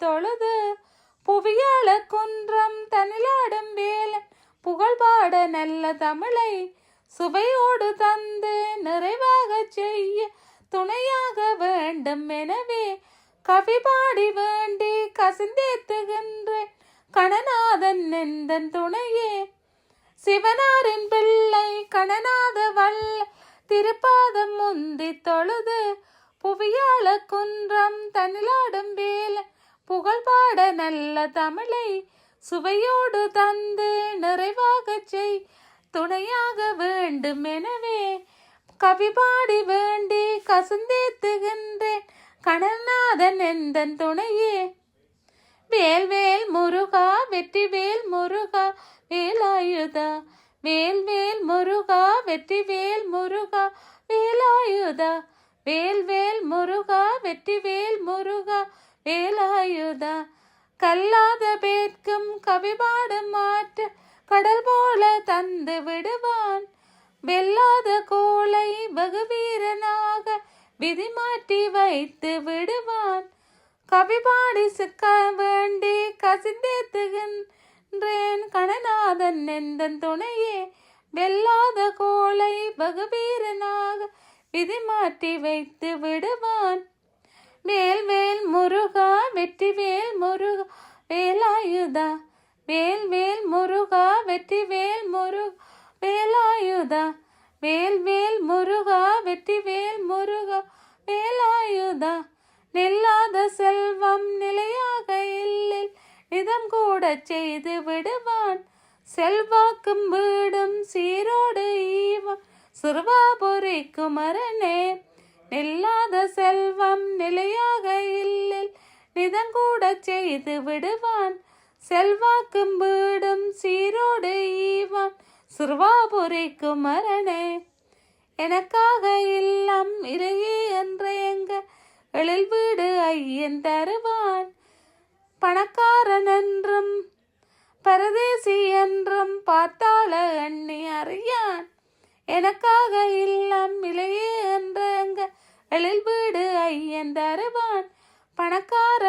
தொழுது புவியாள குன்றம் தனிலாடும் வேலன் புகழ்பாட நல்ல தமிழை சுவையோடு தந்து நிறைவாக செய்ய துணையாக வேண்டும். எனவே கவி பாடி வேண்டி கசிந்தேத்துகின்றேன் கணநாதன் எந்தன் துணையே. சிவனாரின் பிள்ளை கணநாத வல்ல திருப்பாதம் முந்தி தொழுது புவியாள குன்றம் தனிலாடும் வேலன் புகழ்பாட நல்ல தமிழை சுவையோடு தந்து நிறைவாக செய் துணையாக வேண்டும். எனவே கவி பாடி வேண்டி கசிந்தேத்துகின்றேன் கணநாதன் எந்தன் துணையே. வேல்வேல் முருகா வெற்றிவேல் முருகா வேலாயுதா, வேல்வேல் முருகா வெற்றிவேல் முருகா வேலாயுதா, வேல்வேல் முருகா வெற்றிவேல் முருகா வேலாயுதா. கல்லாத பேர்க்கும் கவிபாடும் மாற்ற கடல் போல தந்து விடுவான். வெல்லாத கோளை பகுவீரனாக விதி மாற்றி வைத்து விடுவான். கவி பாடி சிக்க வேண்டி கசிந்தேத்துகின்றேன் கணநாதன் எந்தன் துணையே. வெல்லாத கோளை பகுவீரனாக விதி மாற்றி வைத்து விடுவான். வேல்வேல் முருகா வெற்றிவேல் முருகா வேலாயுதா, வேல்வேல் முருகா வெற்றிவேல் முருகா வேலாயுதா, வேல்வேல் முருகா வெற்றிவேல் முருகா வேலாயுதா. நில்லாத செல்வம் நிலையாக இல்லில் நிதம் கூட செய்து விடுவான். செல்வாக்கும் வீடும் சீரோடு ஈவம் சிறுவாபுரி குமரனே. நில்லாத செல்வம் நிலையாக இல்லில் நிதங்கூட செய்து விடுவான். செல்வாக்கும் வீடும் சீரோடு ஈவான் சிறுவாபுரி குமரனே. எனக்காக இல்லம் இறையே என்ற எங்க எழில் வீடு ஐயன் தருவான். பணக்காரன் என்றும் பரதேசி என்றும் பார்த்தாள எண்ணி அறியான். எனக்காக இல்லம் இலையே என்ற எங்க எழில் வீடு ஐயன் தருவான். பணக்காரன்